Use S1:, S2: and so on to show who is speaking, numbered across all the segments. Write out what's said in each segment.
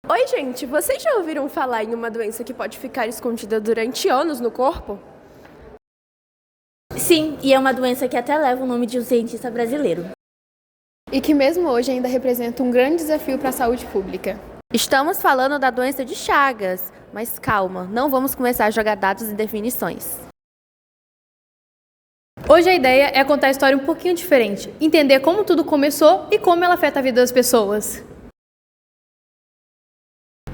S1: Oi, gente, vocês já ouviram falar em uma doença que pode ficar escondida durante anos no corpo?
S2: Sim, e é uma doença que até leva o nome de um cientista brasileiro.
S3: E que mesmo hoje ainda representa um grande desafio para a saúde pública.
S4: Estamos falando da doença de Chagas, mas calma, não vamos começar a jogar dados e definições.
S5: Hoje a ideia é contar a história um pouquinho diferente, entender como tudo começou e como ela afeta a vida das pessoas.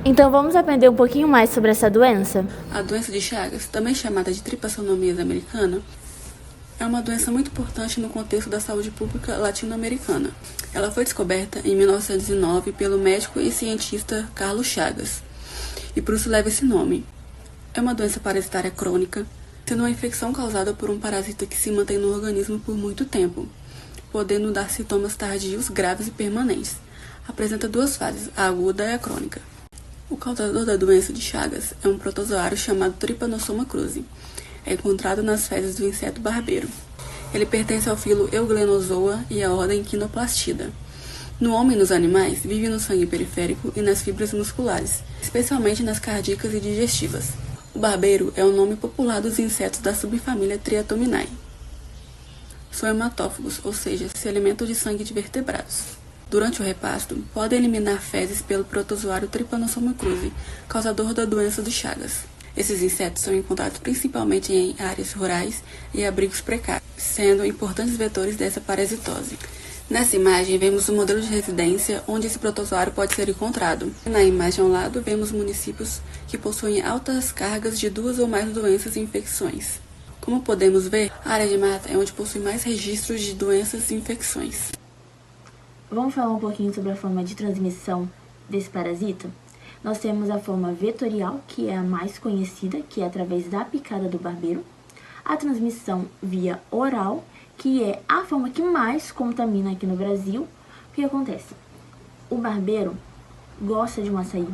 S2: Então vamos aprender um pouquinho mais sobre essa doença?
S6: A doença de Chagas, também chamada de tripassonomia americana, é uma doença muito importante no contexto da saúde pública latino-americana. Ela foi descoberta em 1909 pelo médico e cientista Carlos Chagas, e por isso leva esse nome. É uma doença parasitária crônica, sendo uma infecção causada por um parasita que se mantém no organismo por muito tempo, podendo dar sintomas tardios, graves e permanentes. Apresenta duas fases, a aguda e a crônica. O causador da doença de Chagas é um protozoário chamado Trypanosoma cruzi. É encontrado nas fezes do inseto barbeiro. Ele pertence ao filo Euglenozoa e à ordem Quinoplastida. No homem e nos animais, vive no sangue periférico e nas fibras musculares, especialmente nas cardíacas e digestivas. O barbeiro é o nome popular dos insetos da subfamília Triatominae. São hematófagos, ou seja, se alimentam de sangue de vertebrados. Durante o repasto, podem eliminar fezes pelo protozoário Trypanosoma cruzi, causador da doença de Chagas. Esses insetos são encontrados principalmente em áreas rurais e abrigos precários, sendo importantes vetores dessa parasitose. Nessa imagem, vemos o modelo de residência onde esse protozoário pode ser encontrado. Na imagem ao lado, vemos municípios que possuem altas cargas de duas ou mais doenças e infecções. Como podemos ver, a área de mata é onde possui mais registros de doenças e infecções.
S2: Vamos falar um pouquinho sobre a forma de transmissão desse parasita? Nós temos a forma vetorial, que é a mais conhecida, que é através da picada do barbeiro. A transmissão via oral, que é a forma que mais contamina aqui no Brasil. O que acontece? O barbeiro gosta de um açaí,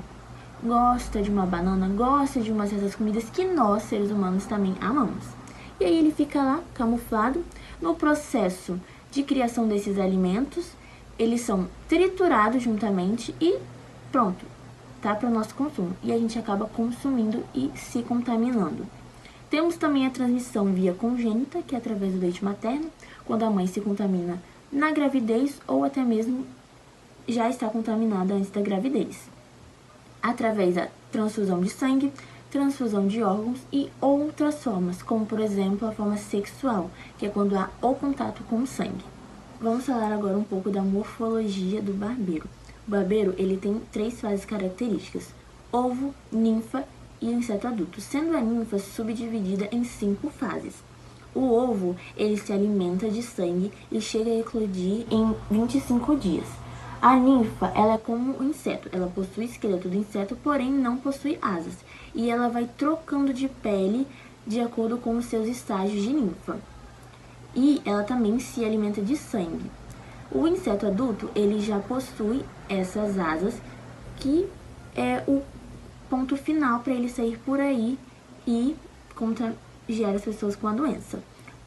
S2: gosta de uma banana, gosta de umas dessas comidas que nós, seres humanos, também amamos. E aí ele fica lá, camuflado. No processo de criação desses alimentos, eles são triturados juntamente e pronto, tá para o nosso consumo. E a gente acaba consumindo e se contaminando. Temos também a transmissão via congênita, que é através do leite materno, quando a mãe se contamina na gravidez ou até mesmo já está contaminada antes da gravidez. Através da transfusão de sangue, transfusão de órgãos e outras formas, como por exemplo a forma sexual, que é quando há o contato com o sangue. Vamos falar agora um pouco da morfologia do barbeiro. O barbeiro ele tem 3 fases características: ovo, ninfa e inseto adulto, sendo a ninfa subdividida em 5 fases. O ovo ele se alimenta de sangue e chega a eclodir em 25 dias. A ninfa ela é como um inseto, ela possui o esqueleto do inseto, porém não possui asas, e ela vai trocando de pele de acordo com os seus estágios de ninfa. E ela também se alimenta de sangue. O inseto adulto, ele já possui essas asas, que é o ponto final para ele sair por aí e contagiar as pessoas com a doença.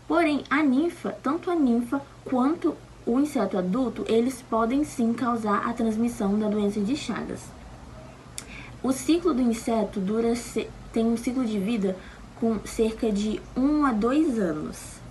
S2: Porém, a ninfa, tanto a ninfa quanto o inseto adulto, eles podem sim causar a transmissão da doença de Chagas. O ciclo do inseto tem um ciclo de vida com cerca de 1 a 2 anos.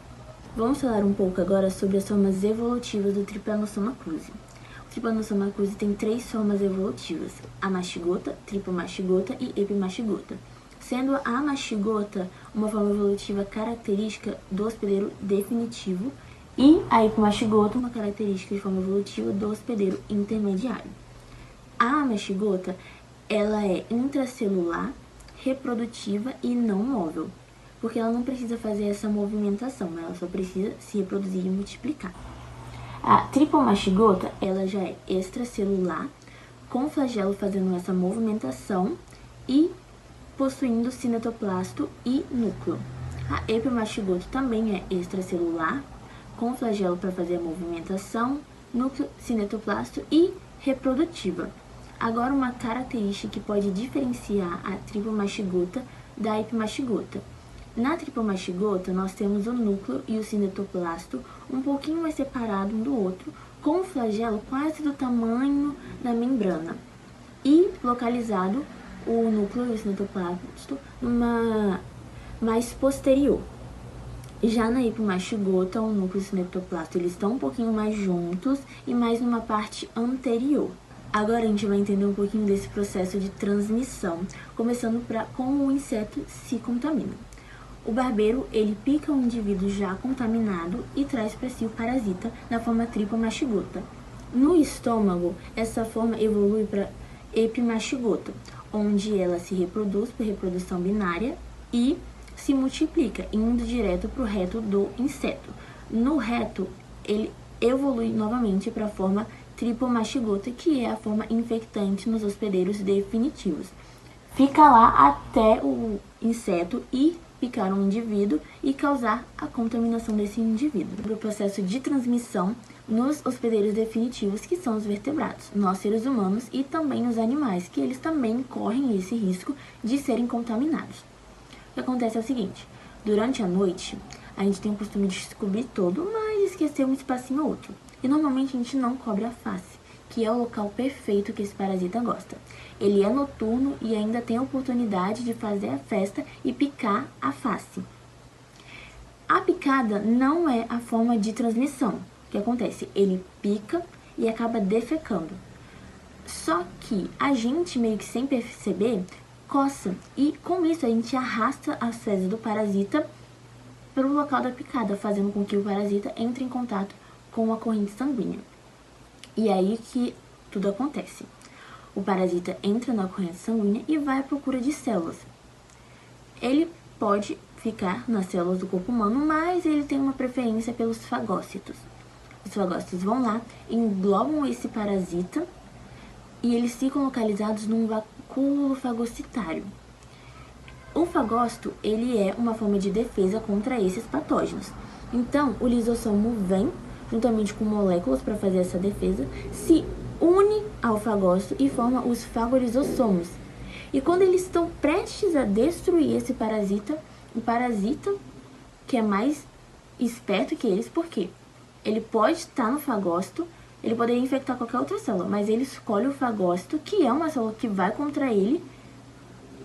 S2: Vamos falar um pouco agora sobre as formas evolutivas do Trypanosoma cruzi. O Trypanosoma cruzi tem 3 formas evolutivas: a mastigota, tripomastigota e epimastigota, sendo a mastigota uma forma evolutiva característica do hospedeiro definitivo e a epimastigota uma característica de forma evolutiva do hospedeiro intermediário. A mastigota ela é intracelular, reprodutiva e não móvel, porque ela não precisa fazer essa movimentação, ela só precisa se reproduzir e multiplicar. A tripomastigota, ela já é extracelular, com flagelo fazendo essa movimentação e possuindo cinetoplasto e núcleo. A epimastigota também é extracelular, com flagelo para fazer a movimentação, núcleo, cinetoplasto e reprodutiva. Agora, uma característica que pode diferenciar a tripomastigota da epimastigota. Na tripomastigota, nós temos o núcleo e o cinetoplasto um pouquinho mais separado um do outro, com o flagelo quase do tamanho da membrana. e localizado o núcleo e o cinetoplasto numa mais posterior. Já na epimastigota, o núcleo e o cinetoplasto eles estão um pouquinho mais juntos e mais numa parte anterior. Agora a gente vai entender um pouquinho desse processo de transmissão, começando como o inseto se contamina. O barbeiro, ele pica um indivíduo já contaminado e traz para si o parasita na forma tripomastigota. No estômago, essa forma evolui para epimastigota, onde ela se reproduz por reprodução binária e se multiplica, indo direto para o reto do inseto. No reto, ele evolui novamente para a forma tripomastigota, que é a forma infectante nos hospedeiros definitivos. Fica lá até o inseto ir picar um indivíduo e causar a contaminação desse indivíduo. O processo de transmissão nos hospedeiros definitivos, que são os vertebrados, nós seres humanos e também os animais, que eles também correm esse risco de serem contaminados. O que acontece é o seguinte: durante a noite, a gente tem o costume de se cobrir todo, mas esquecer um espacinho ou outro. E normalmente a gente não cobre a face, que é o local perfeito que esse parasita gosta. Ele é noturno e ainda tem a oportunidade de fazer a festa e picar a face. A picada não é a forma de transmissão. O que acontece? Ele pica e acaba defecando. Só que a gente, meio que sem perceber, coça. E com isso a gente arrasta as fezes do parasita para o local da picada, fazendo com que o parasita entre em contato com a corrente sanguínea. E é aí que tudo acontece. O parasita entra na corrente sanguínea e vai à procura de células. Ele pode ficar nas células do corpo humano, mas ele tem uma preferência pelos fagócitos. Os fagócitos vão lá, englobam esse parasita e eles ficam localizados num vacúolo fagocitário. O fagócito, ele é uma forma de defesa contra esses patógenos. Então, o lisossomo vem, juntamente com moléculas para fazer essa defesa, se une ao fagócito e forma os fagolisossomos. E quando eles estão prestes a destruir esse parasita, o parasita, que é mais esperto que eles, por quê? Ele pode estar no fagócito, ele poderia infectar qualquer outra célula, mas ele escolhe o fagócito, que é uma célula que vai contra ele.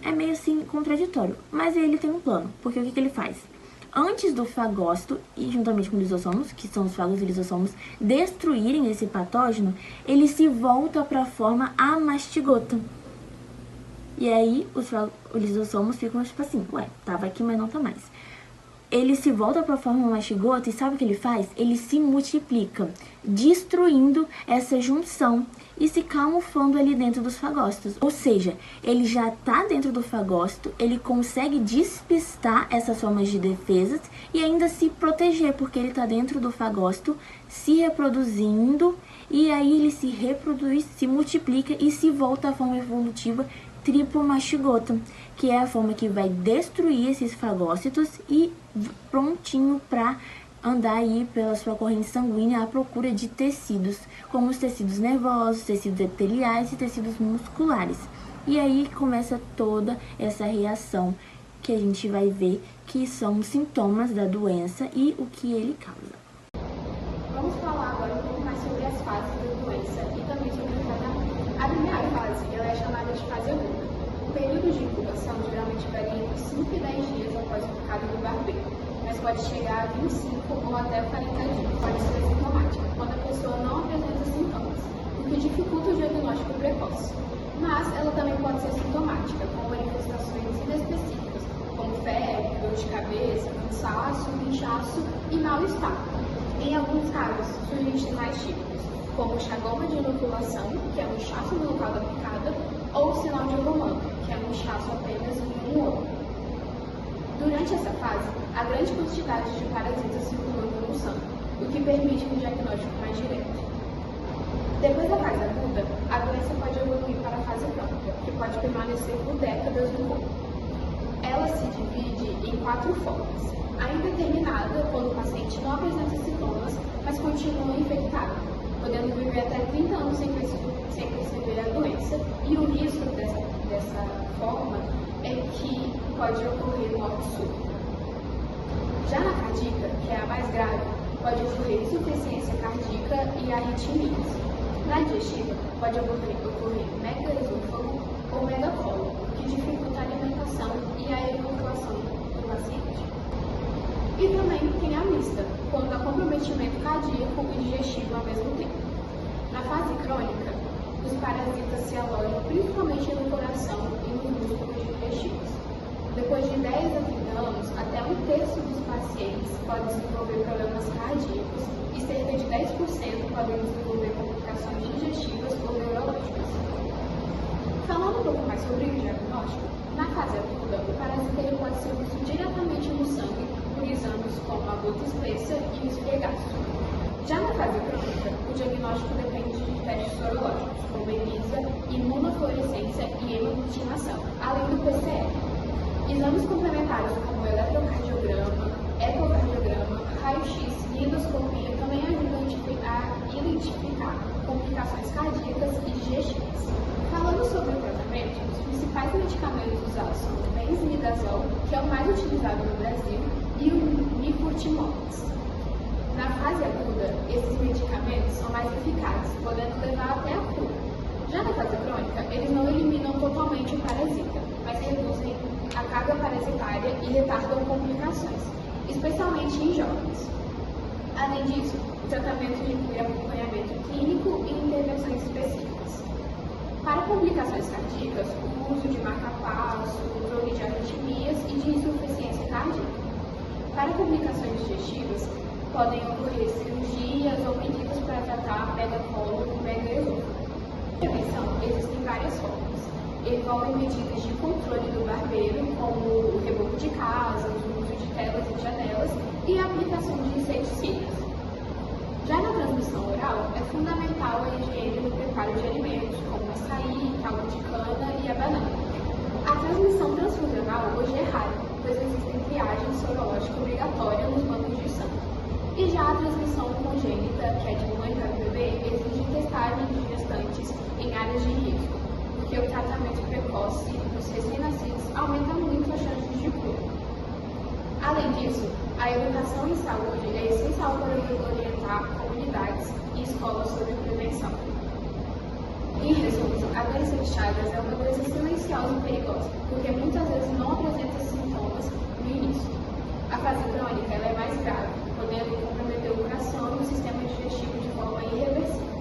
S2: É meio assim contraditório, mas ele tem um plano, porque o que ele faz? Antes do fagócito, e juntamente com os lisossomos, que são os fagos e lisossomos, destruírem esse patógeno, ele se volta para a forma amastigota. E aí os lisossomos ficam tipo assim, ué, tava aqui, mas não tá mais. Ele se volta para a forma amastigota e sabe o que ele faz? Ele se multiplica, destruindo essa junção e se camuflando ali dentro dos fagócitos. Ou seja, ele já está dentro do fagócito, ele consegue despistar essas formas de defesas e ainda se proteger, porque ele está dentro do fagócito, se reproduzindo, e aí ele se reproduz, se multiplica e se volta à forma evolutiva tripomastigota, que é a forma que vai destruir esses fagócitos e prontinho para andar aí pela sua corrente sanguínea à procura de tecidos, como os tecidos nervosos, tecidos epiteliais e tecidos musculares. E aí começa toda essa reação que a gente vai ver que são os sintomas da doença e o que ele causa.
S3: Vamos falar agora um pouco mais sobre as fases da doença e também sobre o tratamento. A primeira fase ela é chamada de fase aguda. O período de incubação geralmente varia entre 5 e 10 dias após o picado do barbeiro, mas pode chegar a 25 ou até 40 dias. Pode ser sintomática, quando a pessoa não apresenta sintomas, o que dificulta o diagnóstico precoce. Mas ela também pode ser sintomática, com manifestações inespecíficas, como febre, dor de cabeça, cansaço, inchaço e mal-estar. Em alguns casos, surgem sinais típicos, como chagoma de inoculação, que é um inchaço no local da picada, ou sinal de romano, que é um inchaço apenas em um olho. Durante essa fase, há grande quantidade de parasitas circulando no sangue, o que permite um diagnóstico mais direto. Depois da fase aguda, a doença pode evoluir para a fase crônica, que pode permanecer por décadas no corpo. Ela se divide em 4 formas. A indeterminada, quando o paciente não apresenta sintomas, mas continua infectado, podendo viver até 30 anos sem perceber a doença, e o risco dessa forma é que pode ocorrer morte súbita. Já na cardíaca, que é a mais grave, pode ocorrer insuficiência cardíaca e arritmias. Na digestiva, pode ocorrer megaesofagite comprometimento cardíaco e digestivo ao mesmo tempo. Na fase crônica, os parasitas se alojam principalmente no coração e nos músculos digestivos. Depois de 10 a 30 anos, até um terço dos pacientes pode desenvolver problemas cardíacos e cerca de 10% podem desenvolver complicações digestivas ou neurológicas. Falando um pouco mais sobre o diagnóstico, na fase aguda, o parasita ele pode ser visto diretamente no sangue por exames como a gota espessa e o esfregaço. Já na fase crônica, o diagnóstico depende de testes sorológicos, como ELISA, imunofluorescência e hemoglutinação, além do PCR. Exames complementares como eletrocardiograma, ecocardiograma, raio-x e endoscopia também ajudam a identificar complicações cardíacas e digestivas. Falando sobre o tratamento, os principais medicamentos usados são o benzimidazol, que é o mais utilizado no Brasil, e o nifurtimox. Na fase aguda, esses medicamentos são mais eficazes, podendo levar até a cura. Já na fase crônica, eles não eliminam totalmente o parasita, mas reduzem a carga parasitária e retardam complicações, especialmente em jovens. Além disso, o tratamento inclui acompanhamento clínico e intervenções específicas. Para complicações cardíacas, o uso de marca-passo, controle de arritmias e de insuficiência cardíaca. Para complicações digestivas, podem ocorrer cirurgias ou medidas para tratar megacólon e megaesôfago. Na prevenção, existem várias formas. Envolvem medidas de controle do barbeiro, como o reboco de casa, o uso de telas e janelas e a aplicação de inseticidas. Já na transmissão oral, é fundamental a higiene no preparo de alimentos, como o açaí, caldo de cana e a banana. A transmissão transfusional hoje é rara, pois existem triagens sorológicas obrigatórias nos bancos de sangue. E já a transmissão congênita, que é de mãe para bebê, exige testagem de gestantes em áreas de risco, porque o tratamento precoce dos recém-nascidos aumenta muito as chances de cura. Além disso, a educação em saúde é essencial para orientar comunidades e escolas sobre prevenção. Em resumo, a doença de Chagas é uma doença silenciosa e perigosa, porque muitas vezes não apresenta sintomas no início. A fase crônica ela é mais grave, podendo comprometer o coração e o sistema digestivo de forma irreversível.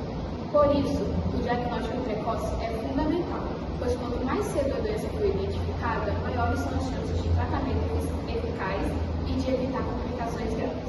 S3: Por isso, o diagnóstico precoce é fundamental, pois quanto mais cedo a doença for identificada, maiores são as chances de tratamento eficaz e de evitar complicações graves.